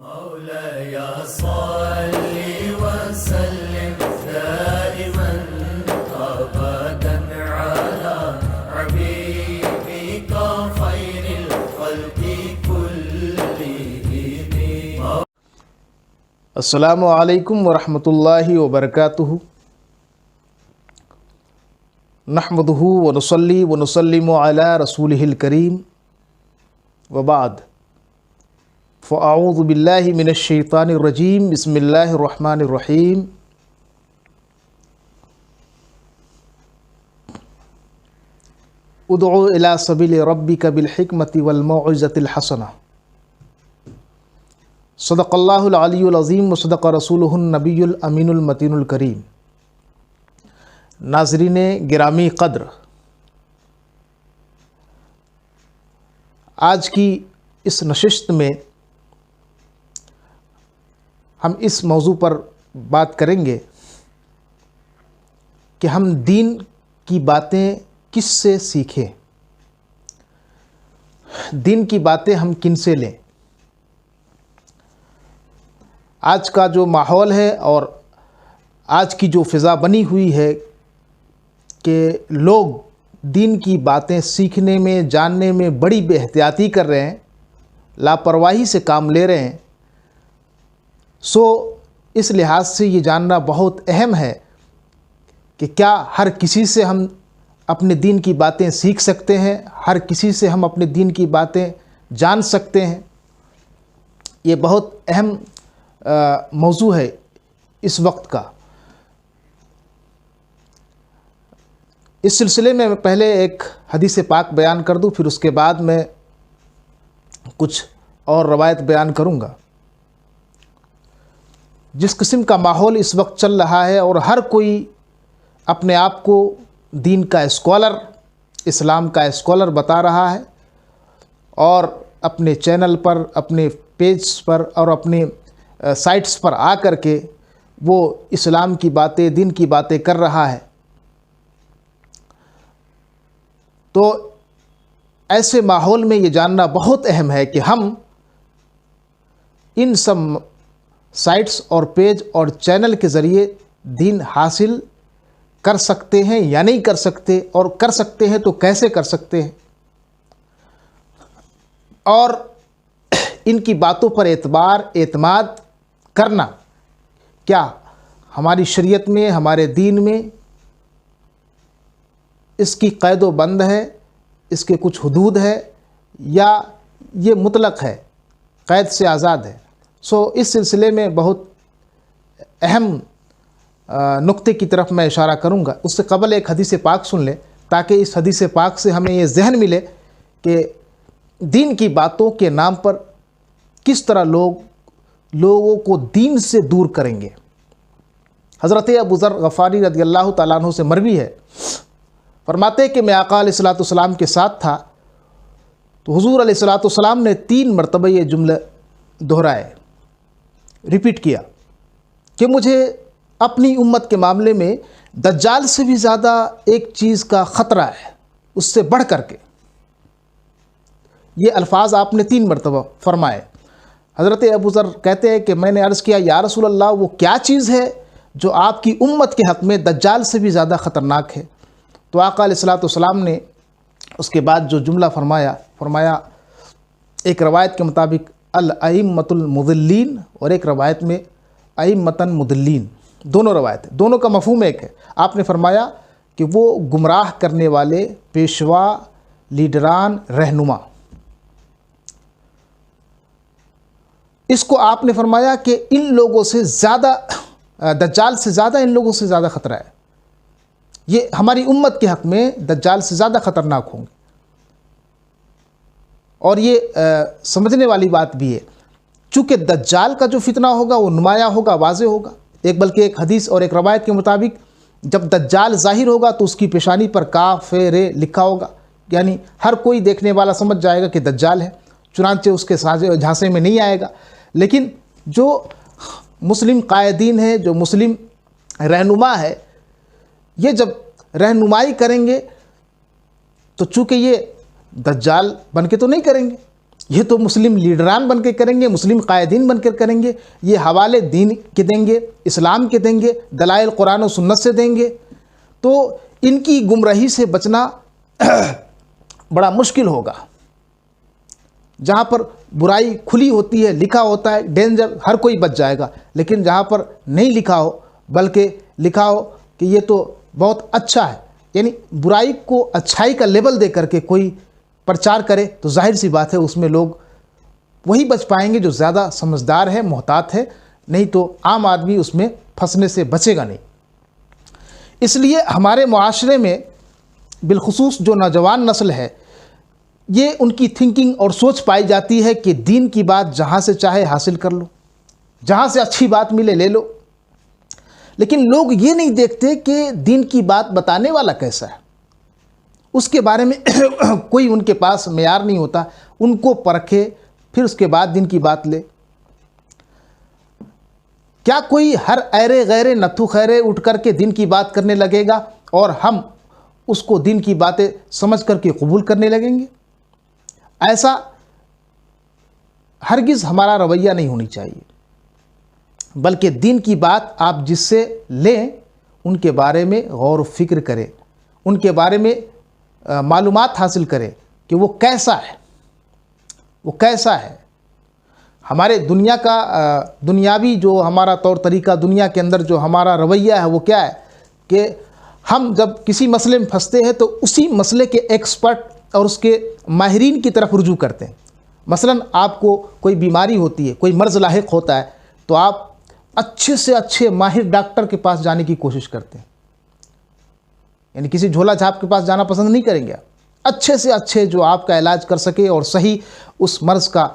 مولاي صل وسلم دائما ابدا على حبيبك خير الخلق كلهم. السلام علیکم ورحمۃ اللہ وبرکاتہ. نحمدہ ونصلی ونسلم علی رسولہ الکریم وبعد. فاعوذ باللہ من الشیطان الرجیم. بسم اللہ الرحمن الرحیم. ادعو الی سبیل ربک بالحکمۃ والموعظۃ الحسنہ. صدق اللہ العلی العظیم وصدق رسولہ النبی الامین المتین الکریم. ناظرین گرامی قدر، آج کی اس نشست میں ہم اس موضوع پر بات کریں گے کہ ہم دین کی باتیں کس سے سیکھیں، دین کی باتیں ہم کن سے لیں. آج کا جو ماحول ہے اور آج کی جو فضا بنی ہوئی ہے کہ لوگ دین کی باتیں سیکھنے میں جاننے میں بڑی بے احتیاطی کر رہے ہیں، لاپرواہی سے کام لے رہے ہیں. سو اس لحاظ سے یہ جاننا بہت اہم ہے کہ کیا ہر کسی سے ہم اپنے دین کی باتیں سیکھ سکتے ہیں، ہر کسی سے ہم اپنے دین کی باتیں جان سکتے ہیں. یہ بہت اہم موضوع ہے اس وقت کا. اس سلسلے میں پہلے ایک حدیث پاک بیان کر دوں، پھر اس کے بعد میں کچھ اور روایت بیان کروں گا. جس قسم کا ماحول اس وقت چل رہا ہے اور ہر کوئی اپنے آپ کو دین کا اسکالر، اسلام کا اسکالر بتا رہا ہے، اور اپنے چینل پر، اپنے پیج پر اور اپنے سائٹس پر آ کر کے وہ اسلام کی باتیں، دین کی باتیں کر رہا ہے. تو ایسے ماحول میں یہ جاننا بہت اہم ہے کہ ہم ان سب سائٹس اور پیج اور چینل کے ذریعے دین حاصل کر سکتے ہیں یا نہیں کر سکتے، اور کر سکتے ہیں تو کیسے کر سکتے ہیں، اور ان کی باتوں پر اعتماد کرنا کیا ہماری شریعت میں، ہمارے دین میں اس کی قید و بند ہے، اس کے کچھ حدود ہے، یا یہ مطلق ہے، قید سے آزاد ہے. سو اس سلسلے میں بہت اہم نقطے کی طرف میں اشارہ کروں گا. اس سے قبل ایک حدیث پاک سن لیں تاکہ اس حدیث پاک سے ہمیں یہ ذہن ملے کہ دین کی باتوں کے نام پر کس طرح لوگوں کو دین سے دور کریں گے. حضرت ابو ذر غفاری رضی اللہ تعالیٰ عنہ سے مروی ہے، فرماتے کہ میں آقا علیہ الصلوۃ والسلام کے ساتھ تھا تو حضور علیہ الصلوۃ والسلام نے 3 مرتبہ یہ جملہ دہرائے، ریپیٹ کیا کہ مجھے اپنی امت کے معاملے میں دجال سے بھی زیادہ ایک چیز کا خطرہ ہے، اس سے بڑھ کر کے. یہ الفاظ آپ نے 3 مرتبہ فرمائے. حضرت ابو ذر کہتے ہیں کہ میں نے عرض کیا یا رسول اللہ، وہ کیا چیز ہے جو آپ کی امت کے حق میں دجال سے بھی زیادہ خطرناک ہے؟ تو آقا علیہ الصلوۃ والسلام نے اس کے بعد جو جملہ فرمایا ایک روایت کے مطابق الائمۃ المضلین، اور ایک روایت میں ائمۃ مضلین. دونوں روایت ہیں، دونوں کا مفہوم ایک ہے. آپ نے فرمایا کہ وہ گمراہ کرنے والے پیشوا، لیڈران، رہنما. اس کو آپ نے فرمایا کہ ان لوگوں سے زیادہ، دجال سے زیادہ ان لوگوں سے زیادہ خطرہ ہے. یہ ہماری امت کے حق میں دجال سے زیادہ خطرناک ہوں گے. اور یہ سمجھنے والی بات بھی ہے، چونکہ دجال کا جو فتنہ ہوگا وہ نمایاں ہوگا، واضح ہوگا. بلکہ ایک حدیث اور ایک روایت کے مطابق جب دجال ظاہر ہوگا تو اس کی پیشانی پر کافر لکھا ہوگا، یعنی ہر کوئی دیکھنے والا سمجھ جائے گا کہ دجال ہے، چنانچہ اس کے جھانسے میں نہیں آئے گا. لیکن جو مسلم قائدین ہے، جو مسلم رہنما ہے، یہ جب رہنمائی کریں گے تو چونکہ یہ دجال بن کے تو نہیں کریں گے، یہ تو مسلم لیڈران بن کے کریں گے، مسلم قائدین بن کر کریں گے، یہ حوالے دین کے دیں گے، اسلام کے دیں گے، دلائل قرآن و سنت سے دیں گے، تو ان کی گمراہی سے بچنا بڑا مشکل ہوگا۔ جہاں پر برائی کھلی ہوتی ہے، لکھا ہوتا ہے ڈینجر، ہر کوئی بچ جائے گا، لیکن جہاں پر نہیں لکھا ہو بلکہ لکھا ہو کہ یہ تو بہت اچھا ہے، یعنی برائی کو اچھائی کا لیبل دے کر کے کوئی پرچار کرے، تو ظاہر سی بات ہے اس میں لوگ وہی بچ پائیں گے جو زیادہ سمجھدار ہے، محتاط ہے، نہیں تو عام آدمی اس میں پھنسنے سے بچے گا نہیں۔ اس لیے ہمارے معاشرے میں بالخصوص جو نوجوان نسل ہے، یہ ان کی تھنکنگ اور سوچ پائی جاتی ہے کہ دین کی بات جہاں سے چاہے حاصل کر لو، جہاں سے اچھی بات ملے لے لو، لیکن لوگ یہ نہیں دیکھتے کہ دین کی بات بتانے والا کیسا ہے، اس کے بارے میں کوئی ان کے پاس معیار نہیں ہوتا، ان کو پرکھے پھر اس کے بعد دین کی بات لے۔ کیا کوئی ہر ایرے غیرے نتھو خیرے اٹھ کر کے دین کی بات کرنے لگے گا اور ہم اس کو دین کی باتیں سمجھ کر کے قبول کرنے لگیں گے؟ ایسا ہرگز ہمارا رویہ نہیں ہونی چاہیے، بلکہ دین کی بات آپ جس سے لیں ان کے بارے میں غور و فکر کریں، ان کے بارے میں معلومات حاصل کریں کہ وہ کیسا ہے، وہ کیسا ہے۔ ہمارے دنیا کا دنیاوی جو ہمارا طور طریقہ، دنیا کے اندر جو ہمارا رویہ ہے وہ کیا ہے کہ ہم جب کسی مسئلے میں پھنستے ہیں تو اسی مسئلے کے ایکسپرٹ اور اس کے ماہرین کی طرف رجوع کرتے ہیں۔ مثلا آپ کو کوئی بیماری ہوتی ہے، کوئی مرض لاحق ہوتا ہے، تو آپ اچھے سے اچھے ماہر ڈاکٹر کے پاس جانے کی کوشش کرتے ہیں، یعنی کسی جھولا چھاپ کے پاس جانا پسند نہیں کریں گے، اچھے سے اچھے جو آپ کا علاج کر سکے اور صحیح اس مرض کا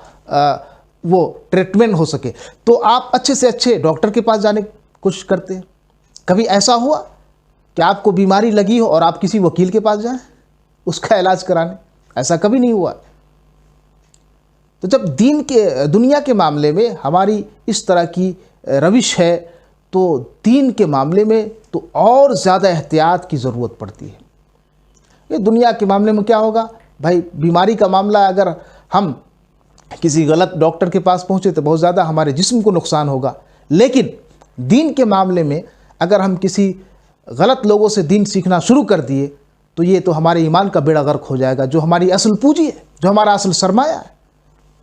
وہ ٹریٹمنٹ ہو سکے، تو آپ اچھے سے اچھے ڈاکٹر کے پاس جانے کی کوشش کرتے ہیں۔ کبھی ایسا ہوا کہ آپ کو بیماری لگی ہو اور آپ کسی وکیل کے پاس جائیں اس کا علاج کرانے؟ ایسا کبھی نہیں ہوا۔ تو جب دنیا کے معاملے میں ہماری اس طرح کی روش ہے تو دین کے معاملے میں تو اور زیادہ احتیاط کی ضرورت پڑتی ہے۔ یہ دنیا کے معاملے میں کیا ہوگا بھائی، بیماری کا معاملہ اگر ہم کسی غلط ڈاکٹر کے پاس پہنچے تو بہت زیادہ ہمارے جسم کو نقصان ہوگا، لیکن دین کے معاملے میں اگر ہم کسی غلط لوگوں سے دین سیکھنا شروع کر دیے تو یہ تو ہمارے ایمان کا بیڑا غرق ہو جائے گا، جو ہماری اصل پونجی ہے، جو ہمارا اصل سرمایہ ہے،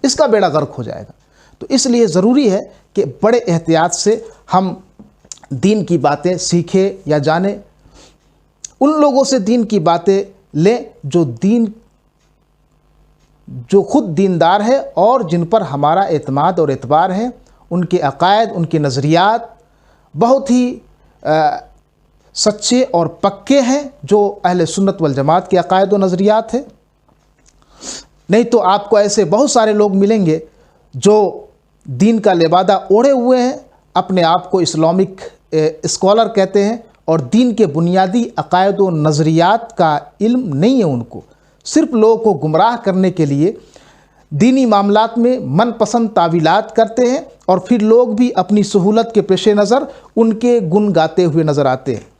اس کا بیڑا غرق ہو جائے گا۔ تو اس لیے ضروری ہے کہ بڑے احتیاط سے ہم دین کی باتیں سیکھیں یا جانیں، ان لوگوں سے دین کی باتیں لیں جو خود دیندار ہے اور جن پر ہمارا اعتماد اور اعتبار ہے، ان کے عقائد، ان کے نظریات بہت ہی سچے اور پکے ہیں، جو اہل سنت والجماعت کے عقائد و نظریات ہیں۔ نہیں تو آپ کو ایسے بہت سارے لوگ ملیں گے جو دین کا لبادہ اوڑھے ہوئے ہیں، اپنے آپ کو اسلامک اسکالر کہتے ہیں، اور دین کے بنیادی عقائد و نظریات کا علم نہیں ہے ان کو، صرف لوگوں کو گمراہ کرنے کے لیے دینی معاملات میں من پسند تعویلات کرتے ہیں، اور پھر لوگ بھی اپنی سہولت کے پیش نظر ان کے گن گاتے ہوئے نظر آتے ہیں۔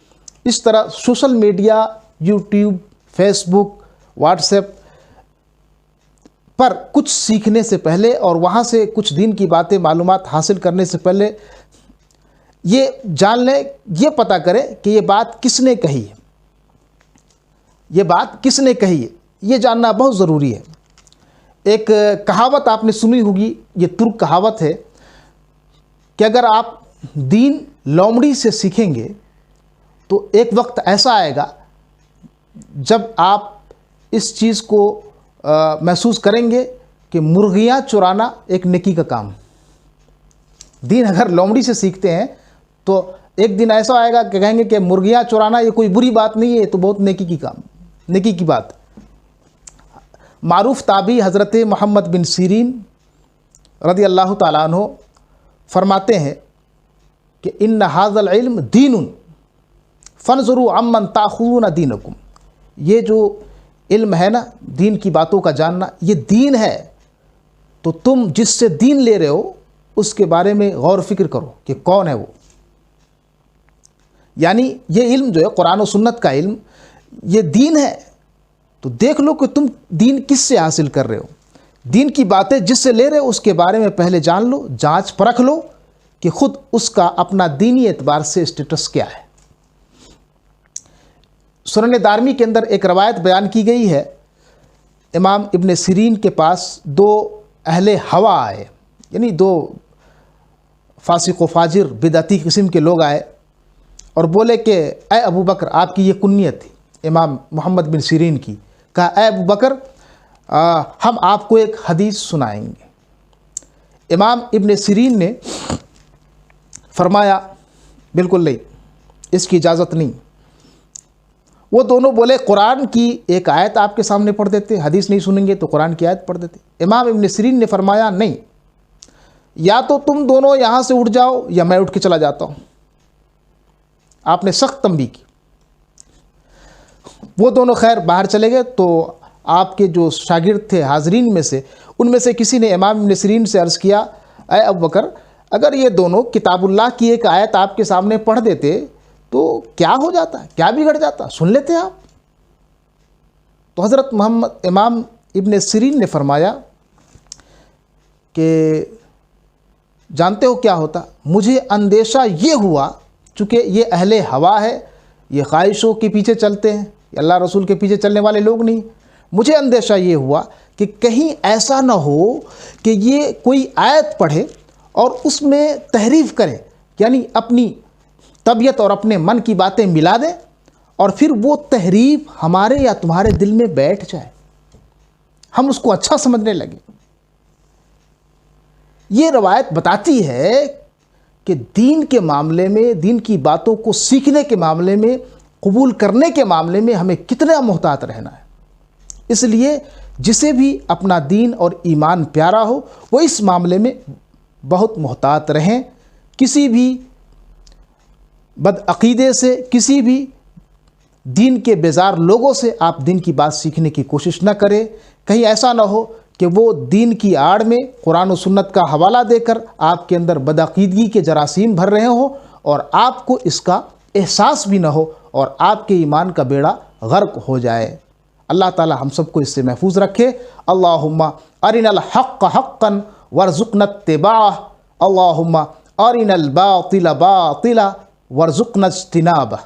اس طرح سوشل میڈیا، یوٹیوب، فیس بک، واٹس ایپ پر کچھ سیکھنے سے پہلے اور وہاں سے کچھ دین کی باتیں معلومات حاصل کرنے سے پہلے یہ جان لیں، یہ پتہ کریں کہ یہ بات کس نے کہی ہے، یہ بات کس نے کہی ہے، یہ جاننا بہت ضروری ہے۔ ایک کہاوت آپ نے سنی ہوگی، یہ ترک کہاوت ہے کہ اگر آپ دین لومڑی سے سیکھیں گے تو ایک وقت ایسا آئے گا جب آپ اس چیز کو محسوس کریں گے کہ مرغیاں چرانا ایک نیکی کا کام۔ دین اگر لومڑی سے سیکھتے ہیں تو ایک دن ایسا آئے گا کہ کہیں گے کہ مرغیاں چرانا یہ کوئی بری بات نہیں ہے، تو بہت نیکی کی بات۔ معروف تابعی حضرت محمد بن سیرین رضی اللہ تعالیٰ عنہ فرماتے ہیں کہ ان ھذا العلم دین فانظروا عمن تاخذون دینکم، یہ جو علم ہے نا، دین کی باتوں کا جاننا، یہ دین ہے، تو تم جس سے دین لے رہے ہو اس کے بارے میں غور و فکر کرو کہ کون ہے وہ۔ یعنی یہ علم جو ہے قرآن و سنت کا علم، یہ دین ہے، تو دیکھ لو کہ تم دین کس سے حاصل کر رہے ہو۔ دین کی باتیں جس سے لے رہے اس کے بارے میں پہلے جان لو، جانچ پرکھ لو کہ خود اس کا اپنا دینی اعتبار سے اسٹیٹس کیا ہے۔ سنن دارمی کے اندر ایک روایت بیان کی گئی ہے، امام ابن سیرین کے پاس دو اہل ہوا آئے، یعنی دو فاسق و فاجر بدعتی قسم کے لوگ آئے اور بولے کہ اے ابو بکر، آپ کی یہ کنیت تھی امام محمد بن سیرین کی، کہا اے ابو بکر ہم آپ کو ایک حدیث سنائیں گے۔ امام ابن سیرین نے فرمایا بالکل نہیں، اس کی اجازت نہیں۔ وہ دونوں بولے قرآن کی ایک آیت آپ کے سامنے پڑھ دیتے، حدیث نہیں سنیں گے تو قرآن کی آیت پڑھ دیتے۔ امام ابن سیرین نے فرمایا نہیں، یا تو تم دونوں یہاں سے اٹھ جاؤ یا میں اٹھ کے چلا جاتا ہوں۔ آپ نے سخت تنبیہ کی۔ وہ دونوں خیر باہر چلے گئے تو آپ کے جو شاگرد تھے حاضرین میں سے، ان میں سے کسی نے امام ابن سیرین سے عرض کیا اے ابو بکر، اگر یہ دونوں کتاب اللہ کی ایک آیت آپ کے سامنے پڑھ دیتے تو کیا ہو جاتا، کیا بگڑ جاتا، سن لیتے آپ۔ تو حضرت امام ابن سیرین نے فرمایا کہ جانتے ہو کیا ہوتا، مجھے اندیشہ یہ ہوا، چونکہ یہ اہل ہوا ہے، یہ خواہشوں کے پیچھے چلتے ہیں، اللہ رسول کے پیچھے چلنے والے لوگ نہیں، مجھے اندیشہ یہ ہوا کہ کہیں ایسا نہ ہو کہ یہ کوئی آیت پڑھے اور اس میں تحریف کرے، یعنی اپنی طبیعت اور اپنے من کی باتیں ملا دے اور پھر وہ تحریف ہمارے یا تمہارے دل میں بیٹھ جائے، ہم اس کو اچھا سمجھنے لگے۔ یہ روایت بتاتی ہے کہ دین کے معاملے میں، دین کی باتوں کو سیکھنے کے معاملے میں، قبول کرنے کے معاملے میں ہمیں کتنا محتاط رہنا ہے۔ اس لیے جسے بھی اپنا دین اور ایمان پیارا ہو وہ اس معاملے میں بہت محتاط رہیں، کسی بھی بدعقیدے سے، کسی بھی دین کے بیزار لوگوں سے آپ دین کی بات سیکھنے کی کوشش نہ کریں۔ کہیں ایسا نہ ہو کہ وہ دین کی آڑ میں قرآن و سنت کا حوالہ دے کر آپ کے اندر بدعقیدگی کے جراثیم بھر رہے ہوں اور آپ کو اس کا احساس بھی نہ ہو اور آپ کے ایمان کا بیڑا غرق ہو جائے۔ اللہ تعالی ہم سب کو اس سے محفوظ رکھے۔ اللہم ارنا الحق حقا وارزقنا اتباعہ، اللہم ارنا الباطل باطلا وارزقنا اجتنابہ۔